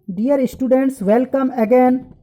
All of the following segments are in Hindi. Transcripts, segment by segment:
Dear students, welcome again.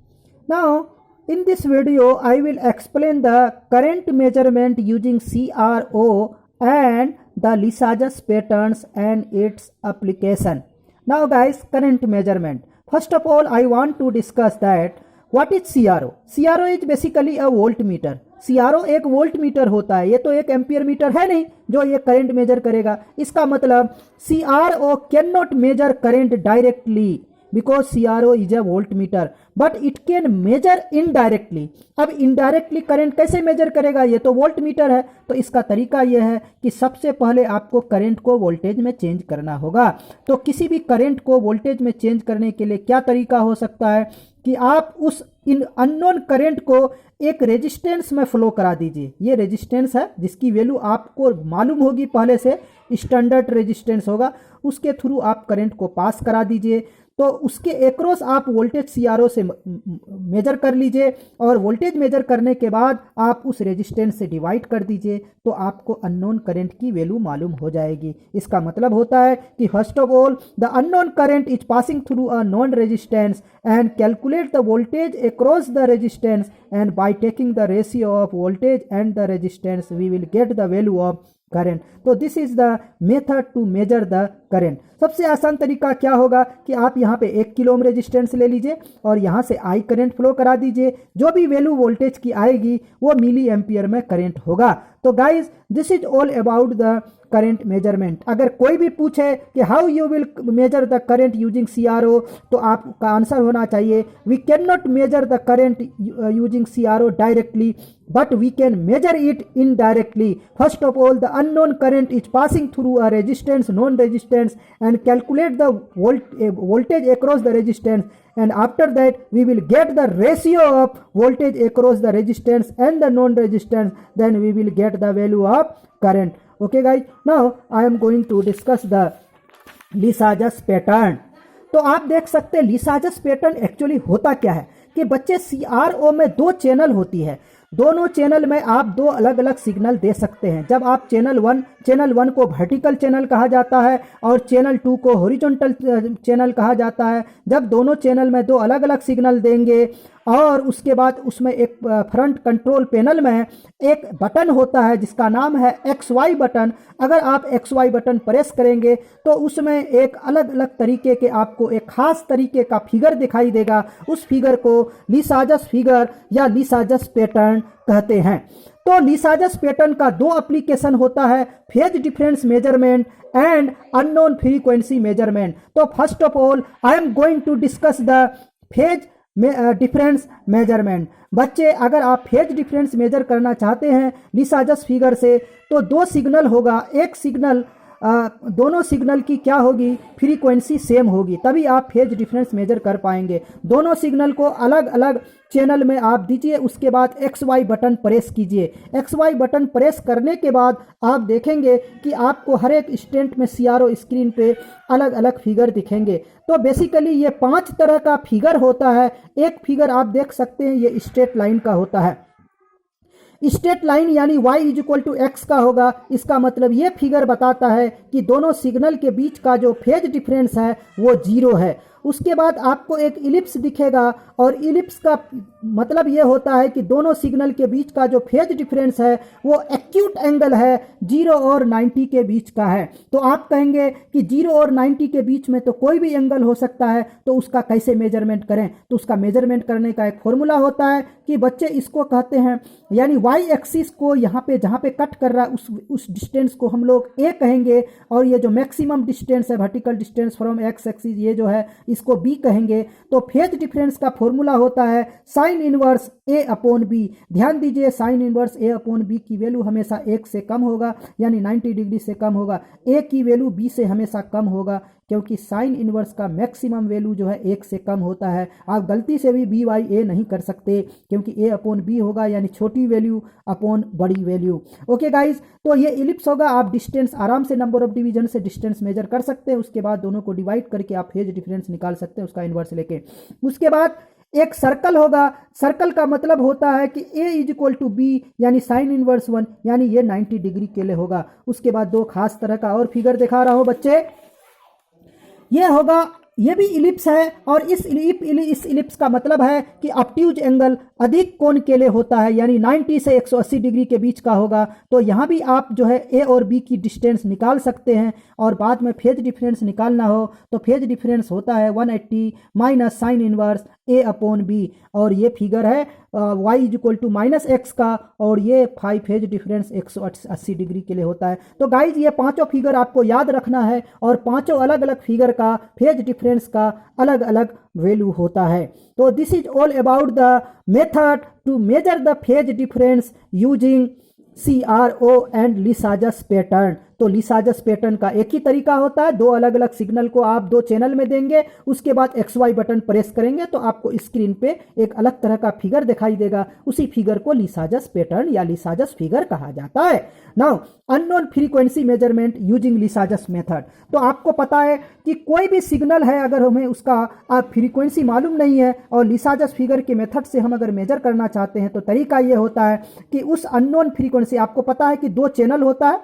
Now, in this video, I will explain the current measurement using CRO and the Lissajous patterns and its application. Now guys, current measurement. First of all, I want to discuss that what is CRO. CRO is basically a voltmeter. CRO एक वोल्ट मीटर होता है, ये तो एक एम्पियर मीटर है नहीं जो ये करंट मेजर करेगा। इसका मतलब CRO can not measure current directly because CRO is a volt meter, but it can measure indirectly. अब इनडायरेक्टली करंट कैसे मेजर करेगा, ये तो वोल्ट मीटर है। तो इसका तरीका यह है कि सबसे पहले आपको करंट को वोल्टेज में चेंज करना होगा। तो किसी भी करंट को वोल्टेज में चेंज करने के लिए क्या तरीका हो सकता है कि आप उस इन अननोन करंट को एक रेजिस्टेंस में फ्लो करा दीजिए। ये रेजिस्टेंस है जिसकी वैल्यू आपको मालूम होगी, पहले से स्टैंडर्ड रेजिस्टेंस होगा, उसके थ्रू आप करंट को पास करा दीजिए। तो उसके एक्रॉस आप वोल्टेज CRO से मेजर कर लीजिए और वोल्टेज मेजर करने के बाद आप उस रेजिस्टेंस से डिवाइड कर दीजिए, तो आपको अननोन करंट की वैल्यू मालूम हो जाएगी। इसका मतलब होता है कि first of all the unknown current is passing through a known resistance and calculate the voltage across the resistance and by taking the ratio of voltage and the resistance we will get the value of current. तो this is the method to measure the current. सबसे आसान तरीका क्या होगा कि आप यहाँ पे 1 किलो ओम रेजिस्टेंस ले लीजिए और यहाँ से I करंट फ्लो करा दीजिए। जो भी वैल्यू वोल्टेज की आएगी वो मिली एम्पियर में करंट होगा। तो guys this is all about the current measurement. अगर कोई भी पूछे कि how you will measure the current using CRO, तो आपका आंसर होना चाहिए we can not measure the current using CRO directly, but we can measure it indirectly. First of all, the unknown current is passing through a resistance, non-resistance, and calculate the voltage across the resistance. And after that, we will get the ratio of voltage across the resistance and the non-resistance. Then we will get the value of current. Okay, guys. Now I am going to discuss the Lissajous pattern. तो आप देख सकते हैं Lissajous पैटर्न एक्चुअली होता क्या है कि बच्चे CRO में 2 चैनल होती है। दोनों चैनल में आप 2 अलग अलग सिग्नल दे सकते हैं। जब आप चैनल 1 को वर्टिकल चैनल कहा जाता है और चैनल 2 को हॉरिजॉन्टल चैनल कहा जाता है। जब दोनों चैनल में 2 अलग अलग सिग्नल देंगे और उसके बाद उसमें एक फ्रंट कंट्रोल पैनल में एक बटन होता है जिसका नाम है XY बटन। अगर आप XY बटन प्रेस करेंगे तो उसमें एक अलग अलग तरीके के आपको एक खास तरीके का फिगर दिखाई देगा। उस फिगर को Lissajous फिगर या Lissajous पैटर्न कहते हैं। तो Lissajous पैटर्न का 2 एप्लीकेशन होता है, phase difference measurement and unknown frequency measurement. तो first of all I am going to discuss the phase difference measurement. बच्चे अगर आप फेज डिफरेंस मेजर करना चाहते हैं Lissajous फिगर से, तो 2 सिग्नल होगा। एक सिग्नल दोनों सिग्नल की क्या होगी, फ्रीक्वेंसी सेम होगी, तभी आप फेज डिफरेंस मेजर कर पाएंगे। दोनों सिग्नल को अलग अलग चैनल में आप दीजिए, उसके बाद XY बटन प्रेस कीजिए। XY बटन प्रेस करने के बाद आप देखेंगे कि आपको हर एक इंस्टेंट में CRO स्क्रीन पे अलग अलग फिगर दिखेंगे। तो बेसिकली ये 5 तरह का फिगर होता है। एक फिगर आप देख सकते हैं, ये स्ट्रेट लाइन का होता है। स्ट्रेट लाइन यानी y = x का होगा। इसका मतलब ये फिगर बताता है कि दोनों सिग्नल के बीच का जो फेज डिफरेंस है वो 0 है। उसके बाद आपको एक इलिप्स दिखेगा और इलिप्स का मतलब ये होता है कि दोनों सिग्नल के बीच का जो फेज डिफरेंस है वो एक्यूट एंगल है, 0 और 90 के बीच का है। तो आप कहेंगे कि 0 और 90 के बीच में तो कोई भी एंगल हो सकता है, तो उसका कैसे मेजरमेंट करें। तो उसका मेजरमेंट करने का एक फॉर्मूला होता है कि बच्चे इसको कहते हैं, यानी y एक्सिस को यहाँ पे जहाँ पे कट कर रहा है उस डिस्टेंस को हम लोग A कहेंगे, और ये जो मैक्सिमम डिस्टेंस है vertical distance from x axis ये जो है इसको B कहेंगे। तो फेज डिफरेंस का फॉर्मूला होता है साइन इनवर्स A/B। ध्यान दीजिए साइन इनवर्स A/B की वैल्यू हमेशा 1 से कम होगा, यानी 90 डिग्री से कम होगा। A की वैल्यू B से हमेशा कम होगा, क्योंकि साइन इनवर्स का मैक्सिमम वैल्यू जो है 1 से कम होता है। आप गलती से भी B/A नहीं कर सकते, क्योंकि A/B होगा यानी छोटी वैल्यू अपॉन बड़ी वैल्यू। ओके गाइज, तो ये इलिप्स होगा। आप डिस्टेंस आराम से नंबर ऑफ डिवीजन से डिस्टेंस मेजर कर सकते हैं। उसके बाद दोनों को डिवाइड करके आप फेज डिफरेंस निकाल सकते हैं उसका इन्वर्स लेके। उसके बाद एक सर्कल होगा। सर्कल का मतलब होता है कि A = B यानी साइन इनवर्स 1, यानी ये 90 डिग्री के लिए होगा। उसके बाद 2 खास तरह का और फिगर दिखा रहा हूं बच्चे। ये होगा ये भी इलिप्स है और इस इलिप्स का मतलब है कि ऑब्ट्यूज एंगल अधिक कोण के लिए होता है, यानी 90 से 180 डिग्री के बीच का होगा। तो यहाँ भी आप जो है ए और बी की डिस्टेंस निकाल सकते हैं और बाद में फेज डिफरेंस निकालना हो तो फेज डिफरेंस होता है 180 minus sine inverse A upon B, और ये फिगर है y is equal to minus X का, और ये फाइव फेज डिफरेंस 180 डिग्री के लिए होता है। तो गाइज ये पांचों फिगर आपको याद रखना है और पांचों अलग अलग फिगर का फेज डिफरेंस का अलग अलग वैल्यू होता है। तो this is all about the method to measure the phase difference using CRO and Lissajous pattern. तो लिसाजस पैटर्न का एक ही तरीका होता है, दो अलग अलग सिग्नल को आप दो चैनल में देंगे, उसके बाद XY बटन प्रेस करेंगे तो आपको स्क्रीन पे एक अलग तरह का फिगर दिखाई देगा। उसी फिगर को लिसाजस पैटर्न या लिसाजस फिगर कहा जाता है। Now unknown frequency measurement using Lissajous method. तो आपको पता है कि कोई भी सिग्नल है, अगर हमें उसका आप फ्रीक्वेंसी मालूम नहीं है और लिसाजस फिगर के मेथड से हम अगर मेजर करना चाहते हैं तो तरीका ये होता है कि उस अननोन फ्रीक्वेंसी, आपको पता है कि दो चैनल होता है,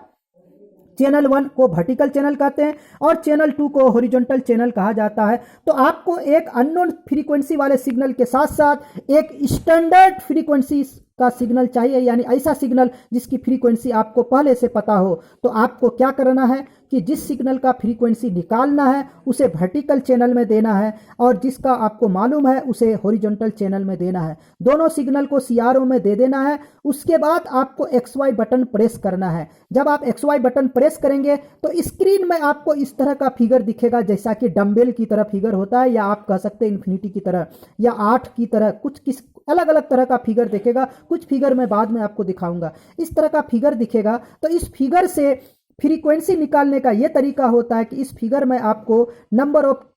चैनल 1 को वर्टिकल चैनल कहते हैं और चैनल 2 को हॉरिजॉन्टल चैनल कहा जाता है। तो आपको एक अननोन फ्रीक्वेंसी वाले सिग्नल के साथ साथ एक स्टैंडर्ड फ्रीक्वेंसी का सिग्नल चाहिए, यानी ऐसा सिग्नल जिसकी फ्रीक्वेंसी आपको पहले से पता हो। तो आपको क्या करना है कि जिस सिग्नल का फ्रीक्वेंसी निकालना है उसे वर्टिकल चैनल में देना है और जिसका आपको मालूम है उसे हॉरिजॉन्टल चैनल में देना है। दोनों सिग्नल को CRO में दे देना है। उसके बाद आपको XY बटन प्रेस करना है। जब आप XY बटन प्रेस करेंगे तो स्क्रीन में आपको इस तरह का फिगर दिखेगा, जैसा कि डंबल की तरह फिगर होता है, या आप कह सकते हैं इन्फिनिटी की तरह या 8 की तरह, कुछ किस अलग अलग तरह का फिगर दिखेगा। कुछ फिगर मैं बाद में आपको दिखाऊंगा। इस तरह का फिगर दिखेगा। तो इस फिगर से फ्रीक्वेंसी निकालने का यह तरीका होता है कि इस फिगर में आपको नंबर ऑफ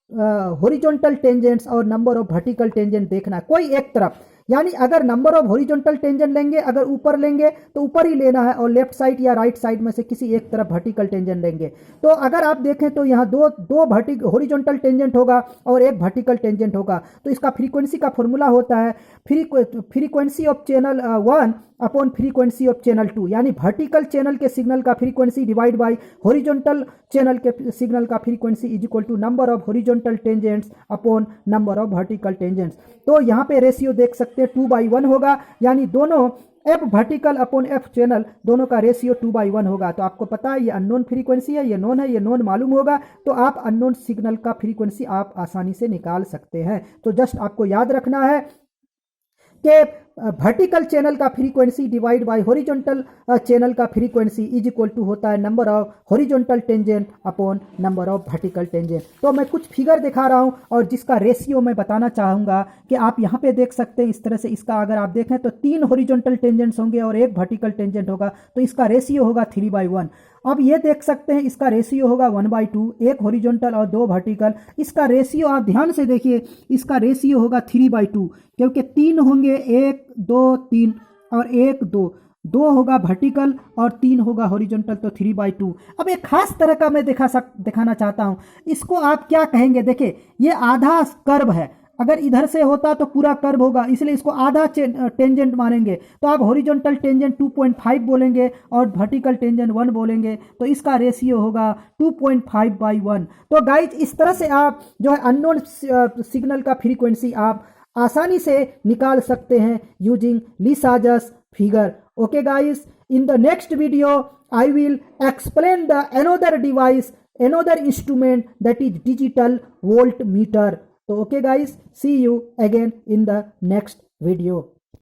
हॉरिजॉन्टल टेंजेंट्स और नंबर ऑफ वर्टिकल टेंजेंट देखना है, कोई एक तरफ। यानी अगर नंबर ऑफ हॉरिजॉन्टल टेंजेंट लेंगे, अगर ऊपर लेंगे तो ऊपर ही लेना है और लेफ्ट साइड या राइट साइड में से किसी एक तरफ वर्टिकल टेंजेंट लेंगे। तो अगर आप देखें तो यहाँ दो हॉरिजॉन्टल टेंजेंट होगा और एक वर्टिकल टेंजेंट होगा। तो इसका फ्रीक्वेंसी का फॉर्मूला होता है frequency of channel 1 upon frequency of channel 2, यानी वर्टिकल चैनल के सिग्नल का frequency divide by horizontal channel के सिग्नल का frequency is equal to number of horizontal tangents upon number of vertical tangents. तो यहाँ पे रेशियो देख सकते हैं 2/1 होगा, यानी दोनों F vertical upon F channel दोनों का रेशियो 2/1 होगा। तो आपको पता है ये अननोन फ्रीक्वेंसी है, ये नोन है, ये नोन मालूम होगा तो आप अननोन सिग्नल का फ्रीक्वेंसी आप आसानी से निकाल सकते हैं। तो जस्ट आपको याद रखना है कि वर्टिकल चैनल का frequency divide by horizontal channel का फ्रीक्वेंसी इज इक्वल टू होता है number of horizontal tangent upon number of vertical tangent. तो मैं कुछ फिगर दिखा रहा हूं और जिसका रेशियो मैं बताना चाहूँगा कि आप यहाँ पे देख सकते हैं इस तरह से। इसका अगर आप देखें तो 3 हॉरिजॉन्टल टेंजेंट्स होंगे और एक वर्टिकल टेंजेंट होगा, तो इसका रेशियो होगा 3/1। अब ये देख सकते हैं इसका रेशियो होगा 1/2, एक हॉरिजॉन्टल और 2 वर्टिकल। इसका रेशियो आप ध्यान से देखिए, इसका रेशियो होगा 3/2, क्योंकि 3 होंगे, 1 2 3 और 1 2 2 होगा वर्टिकल और 3 होगा हॉरिजॉन्टल, तो 3/2। अब एक खास तरह का मैं दिखाना चाहता हूं। इसको आप क्या कहेंगे? देखिए ये आधा कर्व है, अगर इधर से होता तो पूरा कर्व होगा, इसलिए इसको आधा टेंजेंट मानेंगे। तो आप हॉरिजॉन्टल टेंजेंट 2.5 बोलेंगे और वर्टिकल टेंजेंट 1 बोलेंगे, तो इसका रेशियो होगा 2.5/1। तो गाइज इस तरह से आप जो है अननोन सिग्नल का फ्रीक्वेंसी आप आसानी से निकाल सकते हैं using Lissajous figure. Okay guys, in the next video I will explain the another device, another instrument that is digital voltmeter. So okay guys, see you again in the next video.